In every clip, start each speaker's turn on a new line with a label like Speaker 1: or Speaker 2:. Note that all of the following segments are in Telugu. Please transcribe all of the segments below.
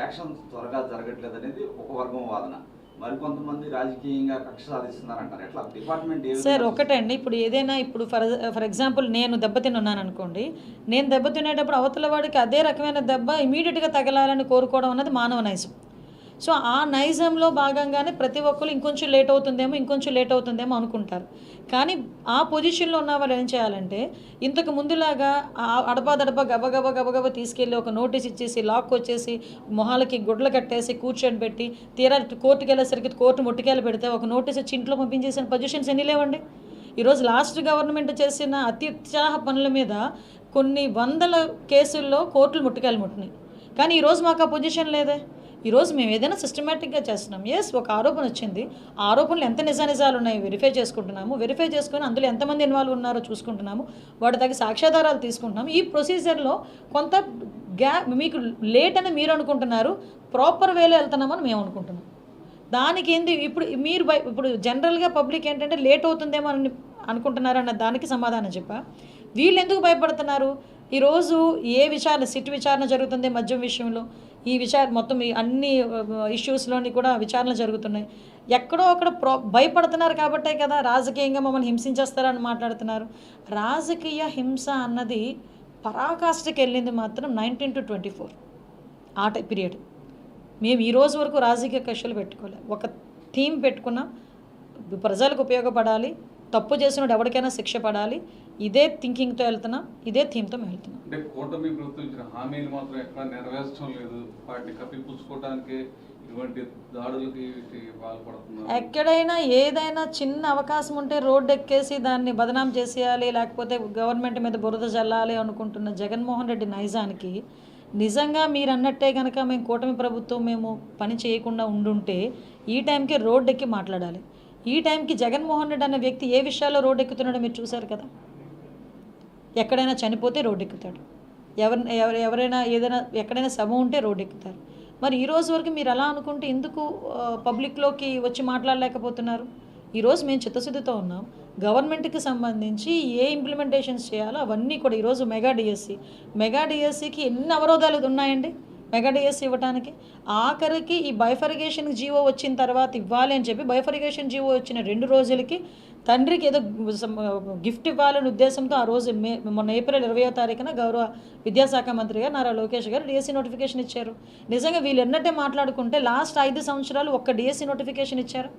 Speaker 1: యాక్షన్ త్వరగా జరగట్లేదనేది ఒక వర్గం వాదన. మరికొంతమంది రాజకీయంగా కక్ష సాధిస్తున్నారంటారు. ఎట్లా డిపార్ట్మెంట్
Speaker 2: సార్ ఒకటండి, ఇప్పుడు ఏదైనా ఇప్పుడు ఫర్ ఎగ్జాంపుల్ నేను దెబ్బతిన్నాను అనుకోండి, నేను దెబ్బతినేటప్పుడు అవతల వాడికి అదే రకమైన దెబ్బ ఇమీడియట్గా తగలాలని కోరుకోవడం అన్నది మానవ నైజం. సో ఆ నైజంలో భాగంగానే ప్రతి ఒక్కరు ఇంకొంచెం లేట్ అవుతుందేమో అనుకుంటారు. కానీ ఆ పొజిషన్లో ఉన్న వాళ్ళు ఏం చేయాలంటే, ఇంతకు ముందులాగా అడపా గబగబా తీసుకెళ్ళి ఒక నోటీస్ ఇచ్చేసి లాక్ వచ్చేసి మొహాలకి గుడ్లు కట్టేసి కూర్చొని పెట్టి తీరా కోర్టుకు వెళ్ళేసరికి కోర్టు ముట్టికాయలు పెడితే ఒక నోటీస్ ఇచ్చి ఇంట్లో పంపించేసిన పొజిషన్స్ ఎన్ని లేవండి. ఈరోజు లాస్ట్ గవర్నమెంట్ చేసిన అత్యుత్సాహ పనుల మీద కొన్ని వందల కేసుల్లో కోర్టులు ముట్టికాయలు ముట్టినాయి. కానీ ఈరోజు మాకు ఆ పొజిషన్ లేదే. ఈరోజు మేము ఏదైనా సిస్టమేటిక్గా చేస్తున్నాం. ఎస్, ఒక ఆరోపణ వచ్చింది, ఆ ఆరోపణలు ఎంత నిజానిజాలు ఉన్నాయి వెరిఫై చేసుకుంటున్నాము, వెరిఫై చేసుకుని అందులో ఎంతమంది ఇన్వాల్వ్ ఉన్నారో చూసుకుంటున్నాము, వాటి తగ్గ సాక్ష్యాధారాలు తీసుకుంటున్నాము. ఈ ప్రొసీజర్లో కొంత మీకు లేట్ అని మీరు అనుకుంటున్నారు, ప్రాపర్ వేలో వెళ్తున్నామని మేము అనుకుంటున్నాం. దానికి ఏంది ఇప్పుడు జనరల్గా పబ్లిక్ ఏంటంటే లేట్ అవుతుందేమో అని అనుకుంటున్నారన్న దానికి సమాధానం చెప్పా. వీళ్ళు ఎందుకు భయపడుతున్నారు? ఈరోజు ఏ సిట్ విచారణ జరుగుతుంది మద్యం విషయంలో, ఈ మొత్తం ఈ అన్ని ఇష్యూస్లోని కూడా విచారణ జరుగుతున్నాయి. ఎక్కడో అక్కడ భయపడుతున్నారు కాబట్టే కదా రాజకీయంగా మమ్మల్ని హింసించేస్తారని మాట్లాడుతున్నారు. రాజకీయ హింస అన్నది పరాకాష్ఠకి వెళ్ళింది మాత్రం 19 to 24 ఆ పీరియడ్. మేము ఈ రోజు వరకు రాజకీయ కక్షలు పెట్టుకోలేదు. ఒక థీమ్ పెట్టుకున్నాం, ప్రజలకు ఉపయోగపడాలి, తప్పు చేసినప్పుడు ఎవరికైనా శిక్ష పడాలి. ఇదే థింకింగ్తో వెళ్తున్నాం, ఇదే థీమ్తో మేము వెళ్తున్నాం.
Speaker 3: అంటే కూటమి ప్రభుత్వం ఇచ్చిన హామీలు మాత్రం ఎక్కడ నెరవేర్చడం లేదు, వాటిని కప్పిపుచ్చుకోవడానికి ఇటువంటి దాడులకి పాల్పడుతున్నారు.
Speaker 2: ఎక్కడైనా ఏదైనా చిన్న అవకాశం ఉంటే రోడ్డు ఎక్కేసి దాన్ని బదనాం చేసేయాలి, లేకపోతే గవర్నమెంట్ మీద బురద జల్లాలి అనుకుంటున్న జగన్మోహన్ రెడ్డి నైజానికి నిజంగా మీరు అన్నట్టే కనుక మేము కూటమి ప్రభుత్వం మేము పని చేయకుండా ఉండుంటే ఈ టైంకి రోడ్డు ఎక్కి మాట్లాడాలి. ఈ టైంకి జగన్మోహన్ రెడ్డి అనే వ్యక్తి ఏ విషయాల్లో రోడ్డు ఎక్కుతున్నాడో మీరు చూశారు కదా. ఎక్కడైనా చనిపోతే రోడ్డు ఎక్కుతాడు, ఎవరైనా ఏదైనా ఎక్కడైనా సభ ఉంటే రోడ్డు ఎక్కుతారు. మరి ఈ రోజు వరకు మీరు అలా అనుకుంటే ఎందుకు పబ్లిక్లోకి వచ్చి మాట్లాడలేకపోతున్నారు? ఈరోజు మేము చిత్తశుద్ధితో ఉన్నాం. గవర్నమెంట్కి సంబంధించి ఏ ఇంప్లిమెంటేషన్స్ చేయాలో అవన్నీ కూడా ఈరోజు మెగా డిఎస్సికి ఎన్ని అవరోధాలు ఉన్నాయండి. మెగా డిఎస్సి ఇవ్వడానికి ఆఖరికి ఈ బైఫర్గేషన్ జీవో వచ్చిన తర్వాత ఇవ్వాలి అని చెప్పి బైఫర్గేషన్ జీవో వచ్చిన 2 రోజులకి తండ్రికి ఏదో గిఫ్ట్ ఇవ్వాలనే ఉద్దేశంతో ఆ రోజు మొన్న ఏప్రిల్ 20వ తారీఖున గౌరవ విద్యాశాఖ మంత్రి గారు నారా లోకేష్ గారు డిఎస్సి నోటిఫికేషన్ ఇచ్చారు. నిజంగా వీళ్ళు ఎన్నట్టే మాట్లాడుకుంటే లాస్ట్ 5 సంవత్సరాలు ఒక్క డిఎస్సి నోటిఫికేషన్ ఇచ్చారు.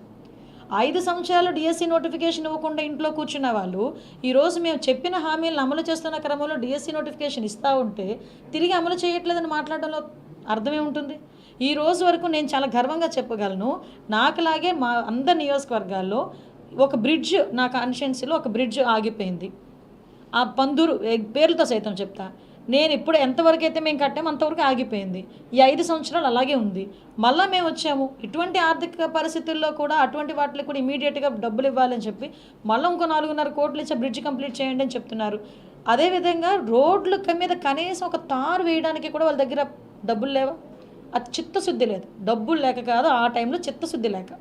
Speaker 2: 5 సంవత్సరాలు డిఎస్సి నోటిఫికేషన్ ఇవ్వకుండా ఇంట్లో కూర్చున్న వాళ్ళు ఈరోజు మేము చెప్పిన హామీలను అమలు చేస్తున్న క్రమంలో డిఎస్సి నోటిఫికేషన్ ఇస్తూ ఉంటే తిరిగి అమలు చేయట్లేదని మాట్లాడడంలో అర్థమే ఉంటుంది. ఈ రోజు వరకు నేను చాలా గర్వంగా చెప్పగలను, నాకులాగే మా అందరి నియోజకవర్గాల్లో ఒక బ్రిడ్జ్, నా కాన్స్టిట్యున్సీలో ఒక బ్రిడ్జ్ ఆగిపోయింది. ఆ పందూరు పేర్లతో సైతం చెప్తా, నేను ఇప్పుడు ఎంతవరకు అయితే మేము కట్టామో అంతవరకు ఆగిపోయింది. ఈ 5 సంవత్సరాలు అలాగే ఉంది. మళ్ళీ మేము వచ్చాము, ఇటువంటి ఆర్థిక పరిస్థితుల్లో కూడా అటువంటి వాటికి కూడా ఇమీడియట్గా డబ్బులు ఇవ్వాలని చెప్పి మళ్ళీ ఇంకో 4.5 కోట్లు ఇచ్చే బ్రిడ్జ్ కంప్లీట్ చేయండి అని చెప్తున్నారు. అదేవిధంగా రోడ్ల మీద కనీసం ఒక తారు వేయడానికి కూడా వాళ్ళ దగ్గర డబ్బులు లేవా? అది చిత్తశుద్ధి లేదు, డబ్బులు లేక కాదు, ఆ టైంలో చిత్తశుద్ధి లేక.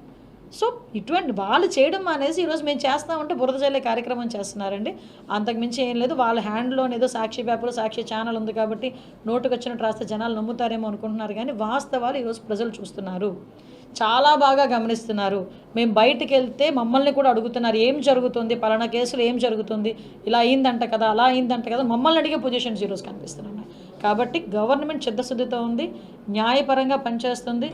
Speaker 2: సో ఇటువంటి వాళ్ళు చేయడం మానేసి ఈరోజు మేము చేస్తామంటే బురద జల్లే కార్యక్రమం చేస్తున్నారండి. అంతకుమించి ఏం లేదు. వాళ్ళ హ్యాండ్లోనే ఏదో సాక్షి పేపర్, సాక్షి ఛానల్ ఉంది కాబట్టి నోటుకు వచ్చినట్టు రాస్తే జనాలు నమ్ముతారేమో అనుకుంటున్నారు. కానీ వాస్తవాలు ఈరోజు ప్రజలు చూస్తున్నారు, చాలా బాగా గమనిస్తున్నారు. మేము బయటకు వెళ్తే మమ్మల్ని కూడా అడుగుతున్నారు, ఏం జరుగుతుంది, పలానా కేసులు ఏం జరుగుతుంది, ఇలా అయిందంట కదా, అలా అయిందంట కదా, మమ్మల్ని అడిగే పొజిషన్స్ ఈరోజు కనిపిస్తున్నాయి. కాబట్టి గవర్నమెంట్ చిత్తశుద్ధితో ఉంది, న్యాయపరంగా పనిచేస్తుంది,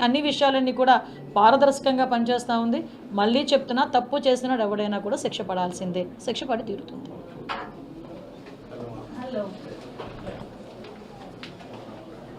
Speaker 2: అన్ని విషయాలన్నీ కూడా పారదర్శకంగా పనిచేస్తూ ఉంది. మళ్ళీ చెప్తున్నా, తప్పు చేసినాడు ఎవడైనా కూడా శిక్ష పడాల్సిందే, శిక్ష పడి తీరుతుంది. హలో.